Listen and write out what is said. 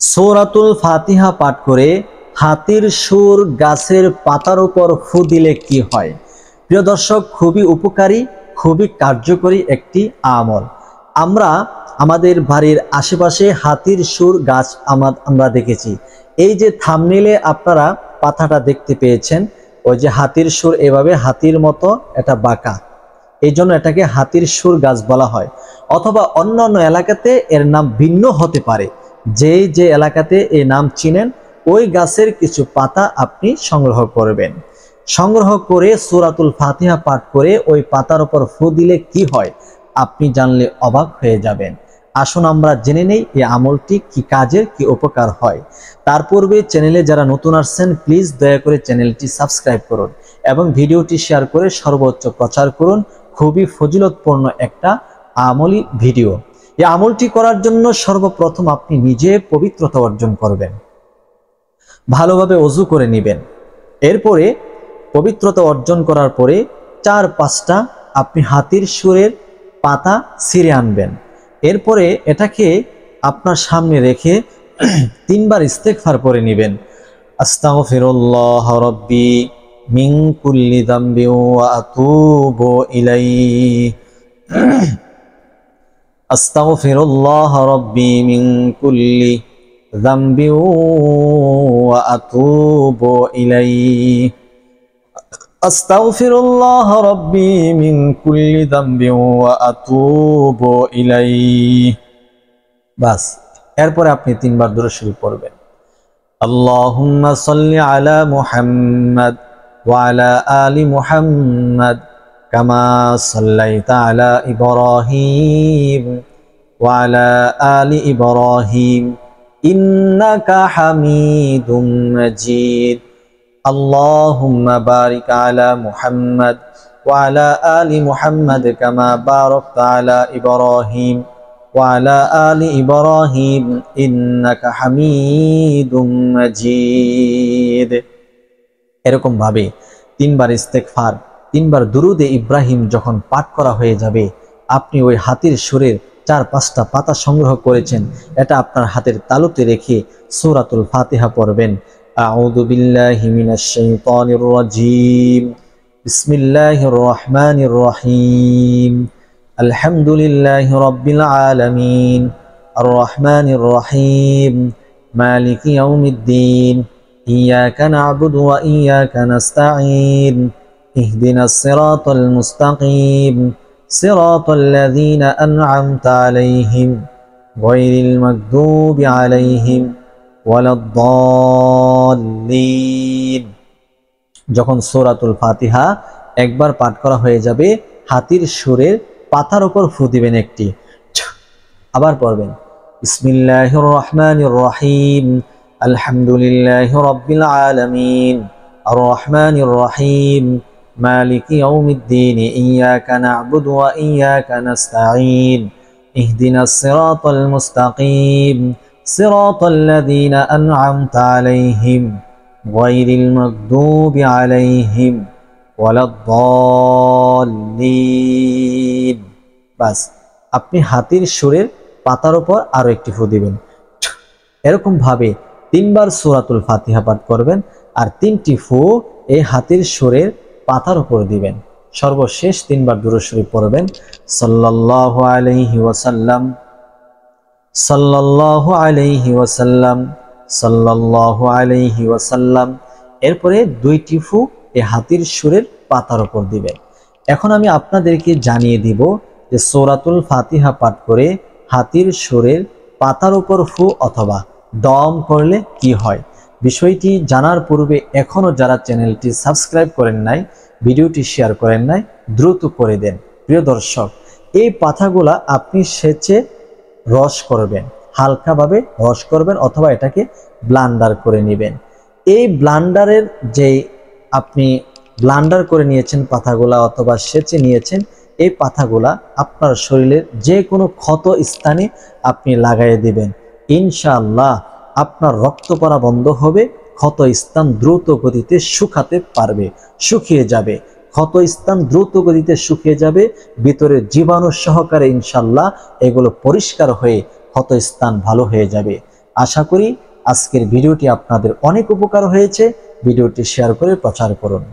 সূরাতুল ফাতিহা পাঠ করে হাতির সুর গাছের পাতার উপর ফু দিলে কি হয়? প্রিয় দর্শক, খুবই উপকারী, খুবই কার্যকরী একটি আমল। আমরা আমাদের বাড়ির আশেপাশে হাতির সুর গাছ আমরা দেখেছি। এই যে থাম্বনেইলে আপনারা পাতাটা দেখতে পেয়েছেন, ওই যে হাতির সুর, এভাবে হাতির মতো এটা বাঁকা, এই জন্য এটাকে হাতির সুর গাছ বলা হয়। অথবা অন্যান্য এলাকাতে এর নাম ভিন্ন হতে পারে। যে এলাকাতে এই নাম চিনেন, ওই গাছের কিছু পাতা আপনি সংগ্রহ করবেন। সংগ্রহ করে সূরাতুল ফাতিহা পাঠ করে ওই পাতার উপর ফু দিলে কি হয়, আপনি জানলে অবাক হয়ে যাবেন। আসুন আমরা জেনে নেই এই আমলটি কি কাজের, কি উপকার হয়। তার পূর্বে চ্যানেলে যারা নতুন আসছেন, প্লিজ দয়া করে চ্যানেলটি সাবস্ক্রাইব করুন এবং ভিডিওটি শেয়ার করে সর্বোচ্চ প্রচার করুন। খুবই ফজিলতপূর্ণ একটা আমলি ভিডিও। এই আমলটি করার জন্য সর্বপ্রথম আপনি নিজে পবিত্রতা অর্জন করবেন, ভালোভাবে ওযু করে নেবেন। এরপরে পবিত্রতা অর্জন করার পরে 4-5টা আপনি হাতির সুরের পাতা ছিঁড়ে আনবেন। এরপরে এটাকে আপনার সামনে রেখে 3বার ইস্তেগফার পড়ে নেবেন। আস্তাগফিরুল্লাহ রাব্বি মিন কুল্লি যামবি ওয়া আতুবু ইলাইহি। আস্তাগফিরুল্লাহ রাব্বি মিন কুল্লি যামবি ওয়া আতুবু ইলাইহি। আস্তাগফিরুল্লাহ রাব্বি মিন কুল্লি যামবি ওয়া আতুবু ইলাইহি। বাস, এরপরে আপনি 3বার দুরূদ শরীফ পড়বেন। আল্লাহুম্মা সাল্লি আলা মুহাম্মাদ ওয়া আলা আলি মুহাম্মাদ কামা সাল্লাইতা আলা ইব্রাহিম ওয়া আলা আলি ইব্রাহিম ইন্নাকা হামিদুম মাজিদ। আল্লাহুম্মা বারিক আলা মুহাম্মাদ ওয়া আলা আলি মুহাম্মাদ কামা বারাকতা আলা ইব্রাহিম ওয়া আলা আলি ইব্রাহিম ইন্নাকা হামিদুম মাজিদ। এরকম ভাবে 3বার ইস্তেগফার, 3বার দুরুদে ইব্রাহিম যখন পাঠ করা হয়ে যাবে, আপনি ওই হাতির সুরের 4-5টা পাতা সংগ্রহ করেছেন, এটা আপনার হাতের তালুতে রেখে সূরাতুল ফাতিহা পড়বেন। আউযু বিল্লাহি মিনাশ শাইতানির রাজীম। বিসমিল্লাহির রহমানির রহিম। আলহামদুলিল্লাহি রাব্বিল আলামিন আর রহমানির রহিম মালিকি ইয়াউমিদ্দিন ইয়াকা না'বুদু ওয়া ইয়াকা নাস্তাঈন ইহদিনাস সিরাতাল মুস্তাকিম সিরাতাল লাযীনা আন'আমতা আলাইহিম গায়রিল মাগদুবি আলাইহিম ওয়ালাদ-দাল্লিন। যখন সূরাতুল ফাতিহা একবার পাঠ করা হয়ে যাবে, হাতির সুরের পাতার উপর ফু দিবেন একটি, আবার পড়বেন বিসমিল্লাহির রহমানির রহিম। আলহামদুলিল্লাহি রাব্বিল আলামিন আর রহমানির রহিম মালিকি ইয়াউমিদ্দিন ইয়াকা না'বুদু ওয়া ইয়াকা নাস্তাঈন ইহদিনাস সিরাতাল মুস্তাকিম সিরাতাল লাযীনা আন'আমতা আলাইহিম গায়রিল মাগদুবি আলাইহিম ওয়ালাদ-দাল্লিন। বাস, আপনি হাতির সুরের পাতার উপর আরো একটি ফু দিবেন। এরকম ভাবে 3বার সূরাতুল ফাতিহা পাঠ করবেন আর 3টি ফু এই হাতির সুরের পাতার উপর দিবেন। সর্বশেষ 3বার দুরূদ শরীফ পড়বেন। সাল্লাল্লাহু আলাইহি ওয়াসাল্লাম সাল্লাল্লাহু আলাইহি ওয়াসাল্লাম সাল্লাল্লাহু আলাইহি ওয়াসাল্লাম। এরপরে 2টি ফু এই হাতির সুরের পাতার উপর দিবেন। এখন আমি আপনাদেরকে জানিয়ে দিব যে সূরাতুল ফাতিহা পাঠ করে হাতির সুরের পাতার উপর ফু অথবা দম করলে কি হয়। বিষয়টি জানার পূর্বে এখনো যারা চ্যানেলটি সাবস্ক্রাইব করেন নাই, ভিডিওটি শেয়ার করেন নাই, দ্রুত করে দেন। প্রিয় দর্শক, এই পাতাগুলা আপনি সেচে রস করবেন, হালকাভাবে রস করবেন অথবা এটাকে ব্লান্ডার করে নেবেন। এই ব্লান্ডারের যে আপনি ব্লান্ডার করে নিয়েছেন পাতাগুলা অথবা সেচে নিয়েছেন, এই পাতাগুলা আপনার শরীরের যে কোনো ক্ষত স্থানে আপনি লাগাইয়ে দিবেন। ইনশাআল্লাহ আপনার রক্ত পড়া বন্ধ হবে, ক্ষত স্থান দ্রুত গতিতে শুকাতে পারবে, শুকিয়ে যাবে। ক্ষত স্থান দ্রুত গতিতে শুকিয়ে যাবে, ভিতরে জীবাণু সহকারে ইনশাআল্লাহ এগুলো পরিষ্কার হয়ে ক্ষত স্থান ভালো হয়ে যাবে। আশা করি আজকের ভিডিওটি আপনাদের অনেক উপকার হয়েছে। ভিডিওটি শেয়ার করে প্রচার করুন।